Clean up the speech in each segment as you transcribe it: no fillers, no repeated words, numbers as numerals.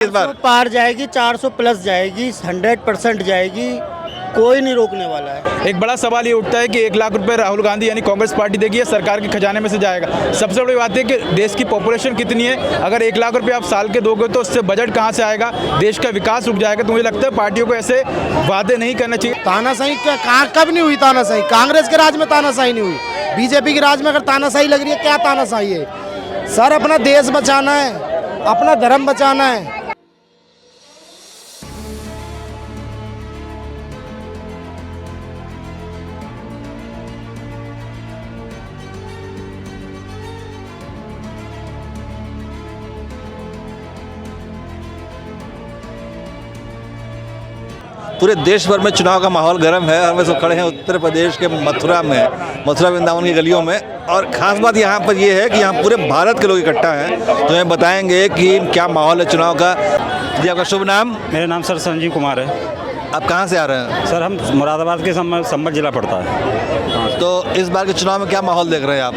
इस बार पार जाएगी, 400 प्लस जाएगी, 100% जाएगी, कोई नहीं रोकने वाला है। एक बड़ा सवाल ये उठता है कि 1 लाख रुपए राहुल गांधी यानी कांग्रेस पार्टी देगी या सरकार के खजाने में से जाएगा। सबसे बड़ी बात है कि देश की पॉपुलेशन कितनी है, अगर 1 लाख रुपए आप साल के दोगे तो उससे बजट कहाँ से आएगा, देश का विकास रुक जाएगा। तो मुझे लगता है पार्टियों को ऐसे वादे नहीं करना चाहिए। तानाशाही कहाँ कब नहीं हुई तानाशाही? कांग्रेस के राज में तानाशाही नहीं हुई, बीजेपी के राज में अगर तानाशाही लग रही है, क्या तानाशाही है सर? अपना देश बचाना है, अपना धर्म बचाना है। पूरे देश भर में चुनाव का माहौल गर्म है और हम सब खड़े हैं उत्तर प्रदेश के मथुरा में, मथुरा वृंदावन की गलियों में। और ख़ास बात यहाँ पर ये है कि यहाँ पूरे भारत के लोग इकट्ठा हैं, तो हमें बताएंगे कि क्या माहौल है चुनाव का। जी, आपका शुभ नाम? मेरा नाम सर संजीव कुमार है। आप कहाँ से आ रहे हैं? सर हम मुरादाबाद के संभल जिला पड़ता है। तो इस बार के चुनाव में क्या माहौल देख रहे हैं आप?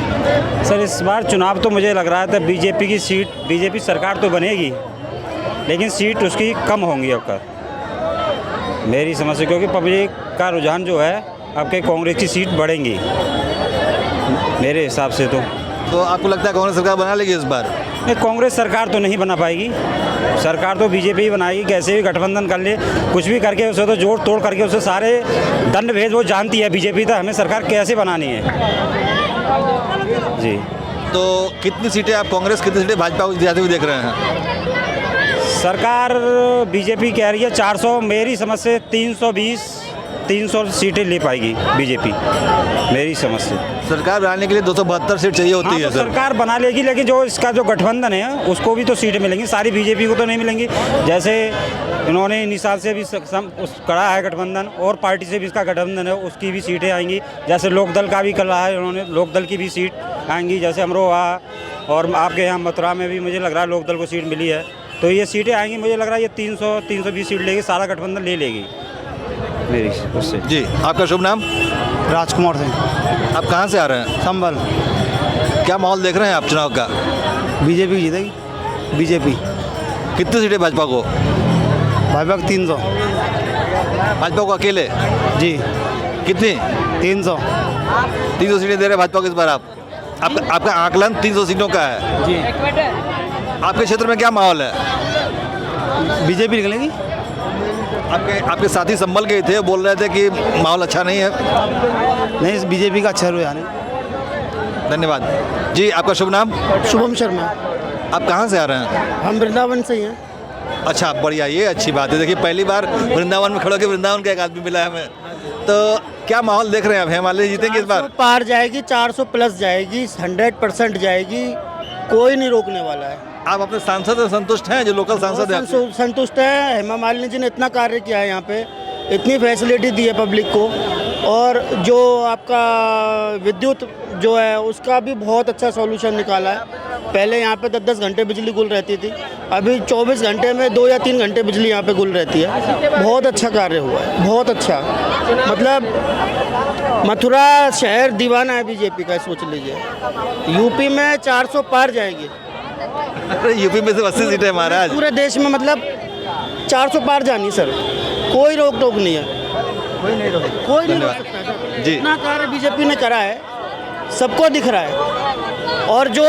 सर इस बार चुनाव तो मुझे लग रहा था बीजेपी की सीट, बीजेपी सरकार तो बनेगी लेकिन सीट उसकी कम होंगी अब मेरी समझ से, क्योंकि पब्लिक का रुझान जो है आपके कांग्रेस की सीट बढ़ेंगी मेरे हिसाब से। तो आपको लगता है कांग्रेस सरकार बना लेगी इस बार? नहीं, कांग्रेस सरकार तो नहीं बना पाएगी, सरकार तो बीजेपी ही बनाएगी। कैसे भी गठबंधन कर ले, कुछ भी करके उसे तो जोड़ तोड़ करके उसे सारे दंड भेद वो जानती है बीजेपी, तो हमें सरकार कैसे बनानी है जी। तो कितनी सीटें आप कांग्रेस, कितनी सीटें भाजपा को जाते हुए देख रहे हैं? सरकार बीजेपी कह रही है 400, मेरी समझ से 300 सीटें ले पाएगी बीजेपी मेरी समझ से। सरकार बनाने के लिए 272 सीट चाहिए होती है तो सर। सरकार बना लेगी, लेकिन जो इसका जो गठबंधन है उसको भी तो सीटें मिलेंगी, सारी बीजेपी को तो नहीं मिलेंगी। जैसे इन्होंने इन साल से भी करा है गठबंधन, और पार्टी से भी इसका गठबंधन है, उसकी भी सीटें आएंगी। जैसे लोकदल का भी करा है इन्होंने, लोकदल की भी सीट आएंगी। जैसे अमरोहा और आपके यहाँ मथुरा में भी मुझे लग रहा है लोकदल को सीट मिली है, तो ये सीटें आएंगी। मुझे लग रहा है ये 320 सीट लेगी, सारा गठबंधन ले लेगी मेरी उससे। जी, आपका शुभ नाम? राजकुमार सिंह। आप कहाँ से आ रहे हैं? संभल। क्या माहौल देख रहे हैं आप चुनाव का? बीजेपी जीतेगी, बीजेपी। कितनी सीटें भाजपा को? भाजपा 300। भाजपा को अकेले? जी। कितनी? 300। 300 सीटें दे रहे हैं भाजपा को इस बार आप? आपका आकलन 300 सीटों का है जी। आपके क्षेत्र में क्या माहौल है? बीजेपी निकलेगी। आपके साथी संभल गए थे, बोल रहे थे कि माहौल अच्छा नहीं है। नहीं, बीजेपी का अच्छा रुझान है। धन्यवाद जी। आपका शुभ नाम? शुभम शर्मा। आप कहाँ से आ रहे हैं? हम वृंदावन से ही हैं। अच्छा, बढ़िया, ये अच्छी बात है। देखिए, पहली बार वृंदावन में खड़ो के वृंदावन का एक आदमी मिला है हमें। तो क्या माहौल देख रहे हैं आप? हिमालय जीतेंगे इस बार? पार जाएगी, 400 प्लस जाएगी, 100% जाएगी, कोई नहीं रोकने वाला है। आप अपने सांसद से संतुष्ट हैं, जो लोकल सांसद हैं? संतुष्ट है। हेमा मालिनी जी ने इतना कार्य किया है यहाँ पे, इतनी फैसिलिटी दी है पब्लिक को, और जो आपका विद्युत जो है उसका भी बहुत अच्छा सॉल्यूशन निकाला है। पहले यहाँ पे 10-10 घंटे बिजली गुल रहती थी, अभी 24 घंटे में 2 या 3 घंटे बिजली यहाँ पे गुल रहती है। बहुत अच्छा कार्य हुआ है, बहुत अच्छा। मतलब मथुरा शहर दीवाना है बीजेपी का, सोच लीजिए। यूपी में 400 पार जाएगी। अरे यूपी में से 80 सीटें महाराज। पूरे देश में मतलब 400 पार जानी सर, कोई रोक टोक नहीं है, कोई नहीं रोक सकता जी। इतना कार्य बीजेपी ने करा है, सबको दिख रहा है। और जो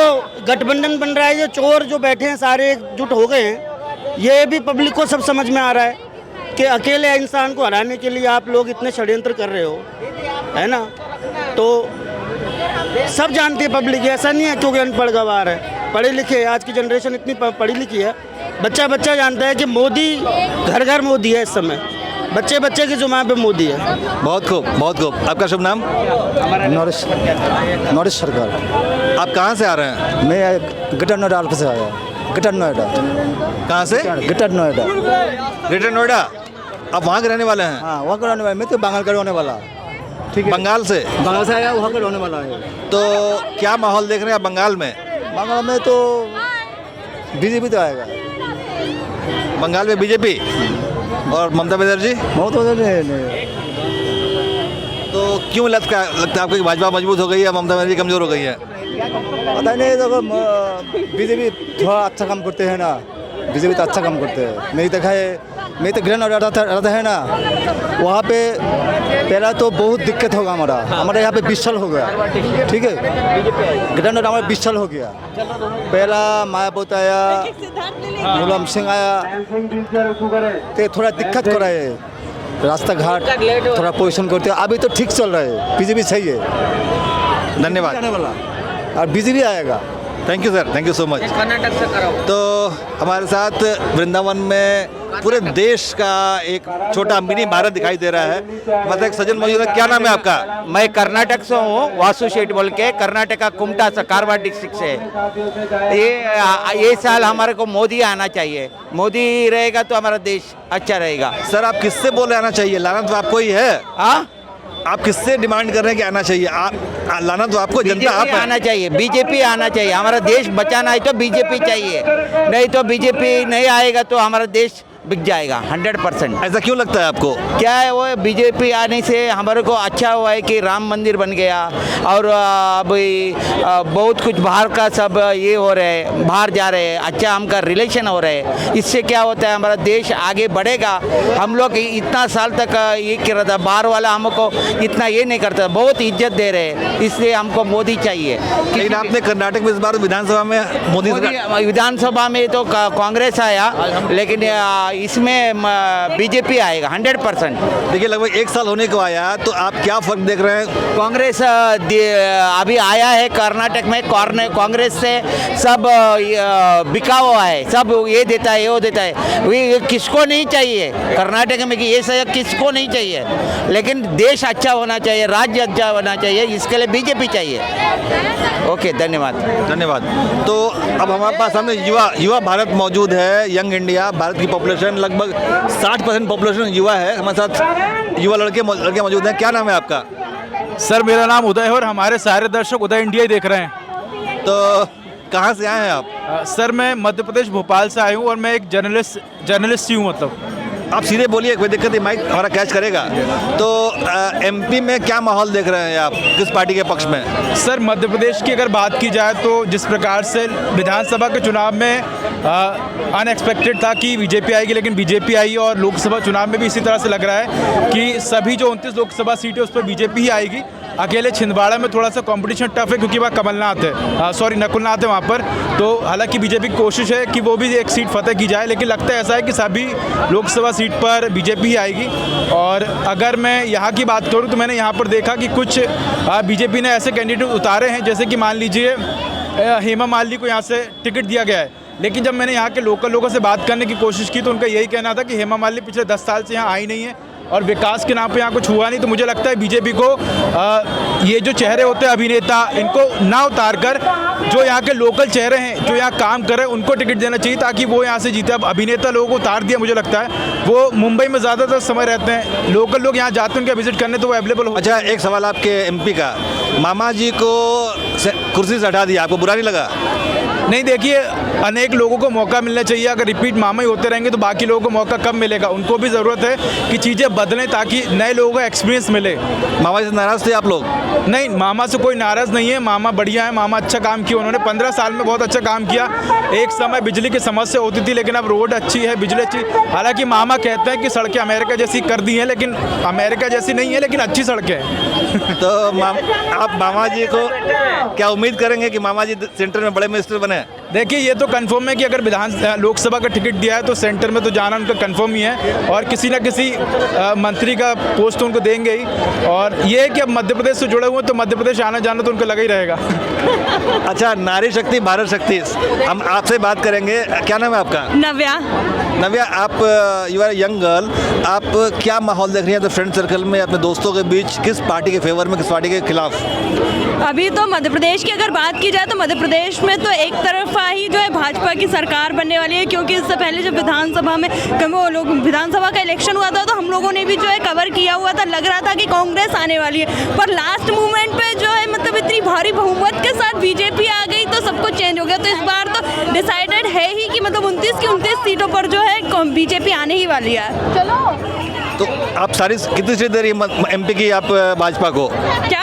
गठबंधन बन रहा है, ये चोर जो बैठे हैं सारे एकजुट हो गए हैं, ये भी पब्लिक को सब समझ में आ रहा है कि अकेले इंसान को हराने के लिए आप लोग इतने षड्यंत्र कर रहे हो, है ना। तो सब जानती है पब्लिक, ऐसा नहीं है क्योंकि अनपढ़ गवार है, पढ़े लिखे। आज की जनरेशन इतनी पढ़ी लिखी है, बच्चा जानता है कि मोदी घर घर मोदी है इस समय, बच्चे की जुबान पे मोदी है। बहुत खूब, बहुत खूब। आपका शुभ नाम? नरेश सरकार। आप कहाँ से आ रहे हैं? मैं ग्रेटर नोएडा से आया। ग्रेटर नोएडा। कहाँ से? ग्रेटर नोएडा। ग्रेटर नोएडा। आप वहाँ के रहने वाले हैं? हाँ, वहाँ का रहने वाला। मैं तो बंगाल का रहने वाला। ठीक है। बंगाल से? बंगाल से आया, वहाँ का रहने वाला है। तो क्या माहौल देख रहे हैं आप बंगाल में? बंगाल में तो बीजेपी तो आएगा। बंगाल में बीजेपी और ममता बनर्जी? बहुत नहीं। तो क्यों लगता है आपको कि भाजपा मजबूत हो गई है, ममता बनर्जी कमजोर हो गई है? पता नहीं, तो बीजेपी थोड़ा अच्छा काम करते हैं ना, बीजेपी तो अच्छा काम करते हैं। मैं देखा है, मैं तो ग्रहण रहता है ना, वहाँ पे पहला तो बहुत दिक्कत होगा हमारे यहाँ पे 20 साल हो गया, ठीक है, ग्रहण हमारा 20 साल हो गया। पहला मायावती आया, मुलायम सिंह आया, तो थोड़ा दिक्कत कर रहा है, रास्ता घाट थोड़ा पोजिशन करते हैं। अभी तो ठीक चल रहा है, बीजेपी सही है। धन्यवाद। और बीजेपी आएगा। Thank you sir, thank you so much. तो हमारे साथ वृंदावन में पूरे देश का एक छोटा मिनी भारत दिखाई दे रहा है। मतलब एक सज्जन मौजूद है, क्या नाम है आपका? मैं कर्नाटक से हूँ, वासु शेठ बोल के, कर्नाटका कुमटा से, कारवार डिस्ट्रिक्ट से। ये साल हमारे को मोदी आना चाहिए, मोदी रहेगा तो हमारा देश अच्छा रहेगा। सर आप किससे बोल रहे आना चाहिए? लाना तो आपको ही है। हाँ, आप किससे डिमांड कर रहे हैं कि आना चाहिए? आप लाना तो आपको, जनता आप बीजेपी है। आना चाहिए, बीजेपी आना चाहिए। हमारा देश बचाना है तो बीजेपी चाहिए, नहीं तो बीजेपी नहीं आएगा तो हमारा देश बिक जाएगा 100%। ऐसा क्यों लगता है आपको? क्या है वो, बीजेपी आने से हमारे को अच्छा हुआ है कि राम मंदिर बन गया, और अभी बहुत कुछ बाहर का सब ये हो रहे हैं, बाहर जा रहे हैं, अच्छा हमका रिलेशन हो रहे हैं। इससे क्या होता है, हमारा देश आगे बढ़ेगा। हम लोग इतना साल तक ये कर रहा था, बाहर वाला हमको इतना ये नहीं करता, बहुत इज्जत दे रहे हैं, इसलिए हमको मोदी चाहिए। लेकिन आपने कर्नाटक में इस बार विधानसभा में मोदी विधानसभा में तो कांग्रेस आया, लेकिन इसमें बीजेपी आएगा 100%। देखिए लगभग 1 साल होने को आया, तो आप क्या फर्क देख रहे हैं? कांग्रेस अभी आया है कर्नाटक में, कांग्रेस से सब बिका हुआ है, सब ये देता है, वो देता है। ये किसको नहीं चाहिए कर्नाटक में कि ये सब किसको नहीं चाहिए, लेकिन देश अच्छा होना चाहिए, राज्य अच्छा होना चाहिए, इसके लिए बीजेपी चाहिए। ओके, धन्यवाद। धन्यवाद। तो अब हमारे पास सामने युवा भारत मौजूद है, यंग इंडिया। भारत की पॉपुलेशन लगभग 60% पॉपुलेशन युवा है। हमारे साथ युवा लड़के मौजूद हैं। क्या नाम है आपका? सर मेरा नाम उदय है और हमारे सारे दर्शक उदय इंडिया ही देख रहे हैं। तो कहाँ से आए हैं आप? सर मैं मध्य प्रदेश भोपाल से आया हूँ और मैं एक जर्नलिस्ट ही हूँ। मतलब आप सीधे बोलिए, कोई दिक्कत नहीं, माइक हमारा कैच करेगा। तो एमपी में क्या माहौल देख रहे हैं आप, किस पार्टी के पक्ष में? सर मध्य प्रदेश की अगर बात की जाए तो जिस प्रकार से विधानसभा के चुनाव में अनएक्सपेक्टेड था कि बीजेपी आएगी, लेकिन बीजेपी आई, और लोकसभा चुनाव में भी इसी तरह से लग रहा है कि सभी जो 29 लोकसभा सीटें उस पर बीजेपी ही आएगी। अकेले छिंदवाड़ा में थोड़ा सा कंपटीशन टफ है क्योंकि वहाँ कमलनाथ है, नकुलनाथ है वहाँ पर। तो हालांकि बीजेपी की कोशिश है कि वो भी एक सीट फतेह की जाए, लेकिन लगता है ऐसा है कि सभी लोकसभा सीट पर बीजेपी ही आएगी। और अगर मैं यहाँ की बात करूँ तो मैंने यहाँ पर देखा कि कुछ बीजेपी ने ऐसे कैंडिडेट उतारे हैं, जैसे कि मान लीजिए हेमा मालिनी को यहाँ से टिकट दिया गया है, लेकिन जब मैंने यहाँ के लोकल लोगों से बात करने की कोशिश की तो उनका यही कहना था कि हेमा मालिनी पिछले 10 साल से यहाँ आई नहीं है और विकास के नाम पे यहाँ कुछ हुआ नहीं। तो मुझे लगता है बीजेपी को ये जो चेहरे होते हैं अभिनेता, इनको ना उतार कर जो यहाँ के लोकल चेहरे हैं जो यहाँ काम कर रहे हैं उनको टिकट देना चाहिए ताकि वो यहाँ से जीते। अब अभिनेता लोगों को उतार दिया, मुझे लगता है वो मुंबई में ज़्यादातर समय रहते हैं, लोकल लोग यहाँ जाते हैं उनका विजिट करने, तो वो अवेलेबल हो। अच्छा, एक सवाल आपके एमपी का, मामा जी को कुर्सी से हटा दिया, आपको बुरा नहीं लगा? नहीं, देखिए अनेक लोगों को मौका मिलना चाहिए। अगर रिपीट मामा ही होते रहेंगे तो बाकी लोगों को मौका कब मिलेगा? उनको भी ज़रूरत है कि चीज़ें बदलें ताकि नए लोगों को एक्सपीरियंस मिले। मामा जी से नाराज़ थे आप लोग? नहीं, मामा से कोई नाराज़ नहीं है, मामा बढ़िया है, मामा अच्छा काम किया, उन्होंने 15 साल में बहुत अच्छा काम किया। एक समय बिजली की समस्या होती थी, लेकिन अब रोड अच्छी है, बिजली अच्छी। हालांकि मामा कहते हैं कि सड़कें अमेरिका जैसी कर दी हैं, लेकिन अमेरिका जैसी नहीं है, लेकिन अच्छी सड़कें हैं। तो आप मामा जी को क्या उम्मीद करेंगे कि मामा जी सेंटर में बड़े मिनिस्टर बने? देखिए ये तो कंफर्म है कि अगर लोकसभा का टिकट दिया है तो सेंटर में तो जाना उनका कंफर्म ही है, और किसी न किसी मंत्री का पोस्ट तो उनको देंगे ही। और ये है कि अब मध्य प्रदेश से जुड़े हुए तो मध्य प्रदेश आना जाना तो उनको लगा ही रहेगा। अच्छा, नारी शक्ति भारत शक्ति, हम आपसे बात करेंगे। क्या नाम है आपका? नव्या। नव्या, आप यू आर यंग गर्ल, आप क्या माहौल देख रही हैं तो फ्रेंड सर्कल में, अपने दोस्तों के बीच, किस पार्टी के फेवर में, किस पार्टी के खिलाफ? अभी तो मध्य प्रदेश की अगर बात की जाए तो मध्य प्रदेश में तो एक तरफा ही जो है भाजपा की सरकार बनने वाली है, क्योंकि इससे पहले जब विधानसभा में वो लोग विधानसभा का इलेक्शन हुआ था तो हम लोगों ने भी जो है कवर किया हुआ था, लग रहा था कि कांग्रेस आने वाली है, पर लास्ट मोमेंट पे जो है मतलब इतनी भारी बहुमत के साथ बीजेपी आ गई तो सब कुछ चेंज हो गया। तो इस बार तो डिसाइडेड है ही कि मतलब 29 की 29 सीटों पर जो है बीजेपी आने ही वाली है। चलो, तो आप सारी कितनी सीटें दे रही है एमपी की आप भाजपा को? क्या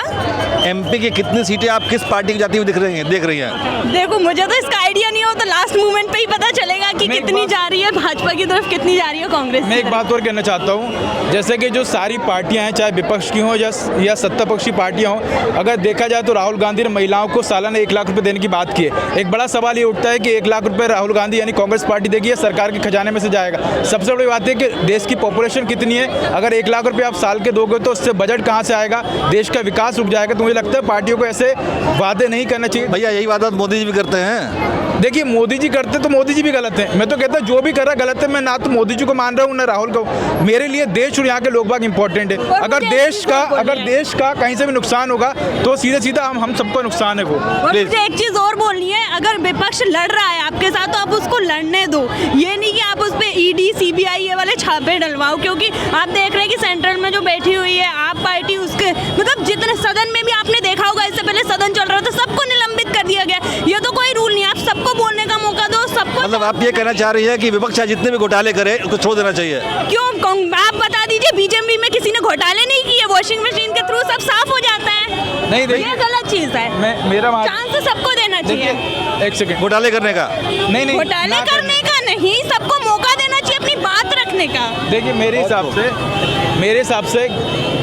एमपी की कितनी सीटें आप किस पार्टी की जाती हुई देख रही हैं? देखो मुझे तो इसका आइडिया नहीं नहीं हो तो लास्ट मोमेंट पे ही पता चलेगा कि कितनी जा रही है भाजपा की तरफ, कितनी जा रही है कांग्रेस मैं की एक तरफ। बात और कहना चाहता हूँ, जैसे कि जो सारी पार्टियां हैं, चाहे विपक्ष की हों या सत्ता पक्षी पार्टियां हों, अगर देखा जाए तो राहुल गांधी ने महिलाओं को सालाना 1 लाख रुपए देने की बात की है। एक बड़ा सवाल ये उठता है कि 1 लाख रुपए राहुल गांधी यानी कांग्रेस पार्टी देगी या सरकार के खजाने में से जाएगा। सबसे बड़ी बात है कि देश की पॉपुलेशन कितनी है, अगर 1 लाख रुपये आप साल के दोगे तो उससे बजट कहाँ से आएगा, देश का विकास रुक जाएगा। तो मुझे लगता है पार्टियों को ऐसे वादे नहीं करना चाहिए। भैया यही बात मोदी जी भी करते हैं। देखिए, मोदी जी करते तो मोदी जी भी गलत हैं। मैं तो कहता हूँ जो भी कर रहा गलत है। मैं ना तो मोदी जी को मान रहा हूँ ना राहुल को। मेरे लिए देश और यहाँ के लोग बाग इंपॉर्टेंट है। अगर देश का कहीं से भी नुकसान होगा तो सीधे सीधा हम सबको नुकसान है वो। और मुझे एक चीज और बोलनी है, अगर विपक्ष लड़ रहा है आपके साथ तो आप उसको लड़ने दो, ये नहीं कि आप उस पर ईडी CBI ये वाले छापे डलवाओ। क्योंकि आप देख रहे हैं कि सेंट्रल में जो बैठी हुई है आप पार्टी, उसके मतलब जितने सदन में भी आपने देखा होगा, इससे पहले सदन चल रहा था सबको निलंबित कर दिया गया। ये तो कोई रूल नहीं, आप सबको बोलने का मौका दो, सबको। मतलब आप ये कहना चाह रही है कि विपक्ष जितने भी घोटाले करे उसको छोड़ देना चाहिए? क्यों? आप बता दीजिए, बीजेपी में किसी ने घोटाले नहीं किए, वॉशिंग मशीन के थ्रू सब साफ हो जाता है। नहीं, ये गलत चीज है। मेरा चांस सबको देना चाहिए। एक सेकंड, घोटाले करने का नहीं घोटाले करने का नहीं, सबको मौका देना चाहिए अपनी बात रखने का। देखिए, मेरे हिसाब से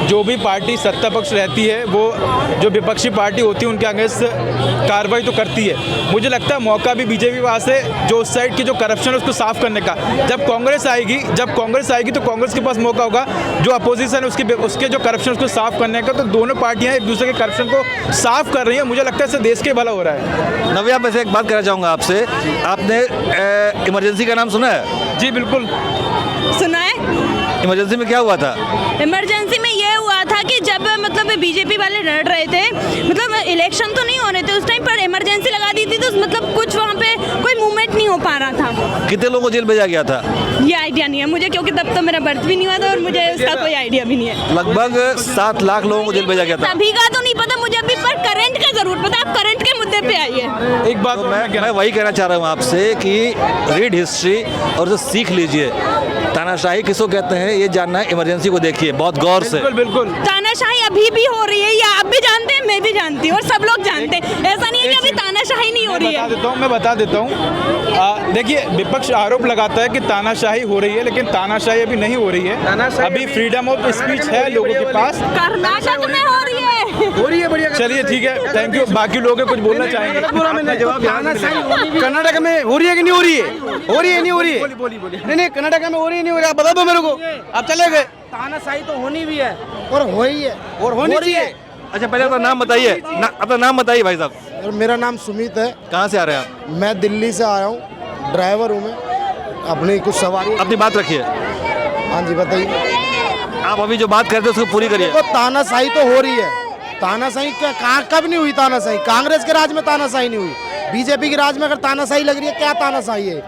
जो भी पार्टी सत्ता पक्ष रहती है वो जो विपक्षी पार्टी होती है उनके अगेंस्ट कार्रवाई तो करती है। मुझे लगता है मौका भी बीजेपी पास है जो उस साइड की जो करप्शन है उसको साफ करने का। जब कांग्रेस आएगी तो कांग्रेस के पास मौका होगा जो अपोजिशन है उसके जो करप्शन उसको साफ करने का। तो दोनों पार्टियां एक दूसरे के करप्शन को साफ कर रही हैं। मुझे लगता है इससे देश के भला हो रहा है। नव्या, मैं से एक बात कहना चाहूँगा आपसे, आपने इमरजेंसी का नाम सुना है? जी बिल्कुल सुना है। इमरजेंसी में क्या हुआ था? इमरजेंसी में ये हुआ था कि जब मतलब बीजेपी वाले लड़ रहे थे, मतलब इलेक्शन तो नहीं हो रहे थे उस टाइम पर, इमरजेंसी लगा दी थी तो मतलब कुछ वहाँ पे कोई मूवमेंट नहीं हो पा रहा था। कितने लोगों को जेल भेजा गया था? ये आइडिया नहीं है मुझे, क्योंकि तब तो मेरा बर्थ भी नहीं हुआ था और मुझे उसका कोई आइडिया भी नहीं है। लगभग 7 लाख लोगों को जेल भेजा गया था। सभी का तो नहीं पता मुझे अभी, पर करंट का जरूर पता। आप करंट के मुद्दे पे आइए। एक बात तो मैं वही कहना चाह रहा हूँ आपसे कि रीड हिस्ट्री और उसे सीख लीजिए। तानाशाही किसको कहते हैं ये जानना है, इमरजेंसी को देखिए बहुत गौर से। बिल्कुल तानाशाही अभी भी हो रही है, ये आप भी जानते हैं, मैं भी जानती हूँ और सब लोग जानते हैं। ऐसा नहीं है कि अभी तानाशाही नहीं हो रही है। मैं बता देता हूँ। देखिए, विपक्ष आरोप लगाता है कि तानाशाही हो रही है, लेकिन तानाशाही अभी नहीं हो रही है। अभी फ्रीडम ऑफ स्पीच है लोगों के पास। कर्नाटक में हो रही है। बढ़िया। चलिए ठीक है, थैंक यू। बाकी लोग कुछ बोलना चाहेंगे? कर्नाटक में हो रही है कि नहीं हो रही है? हो रही है नहीं हो रही है? नहीं कर्नाटक में हो रही है नहीं हो रही है? आप बता दो मेरे को। आप चले गए। तानाशाही तो होनी भी है और हो ही है और होनी चाहिए। अच्छा, पहले अपना नाम बताइए। अपना नाम बताइए भाई साहब। मेरा नाम सुमित है। कहाँ से आ रहे हैं आप? मैं दिल्ली से आया हूँ, ड्राइवर हूँ मैं। अपनी कुछ सवारी। अपनी बात रखिए। हाँ जी बताइए। आप अभी जो बात करते हैं उसको पूरी करिए। देखो, तानाशाही तो हो रही है। तानाशाही कहाँ कब नहीं हुई? तानाशाही कांग्रेस के राज में तानाशाही नहीं हुई। बीजेपी के राज में अगर तानाशाही लग रही है, क्या तानाशाही है?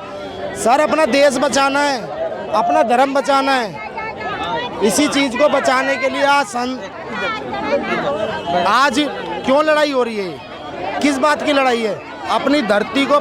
सर, अपना देश बचाना है, अपना धर्म बचाना है। इसी चीज को बचाने के लिए आज क्यों लड़ाई हो रही है? किस बात की लड़ाई है? अपनी धरती को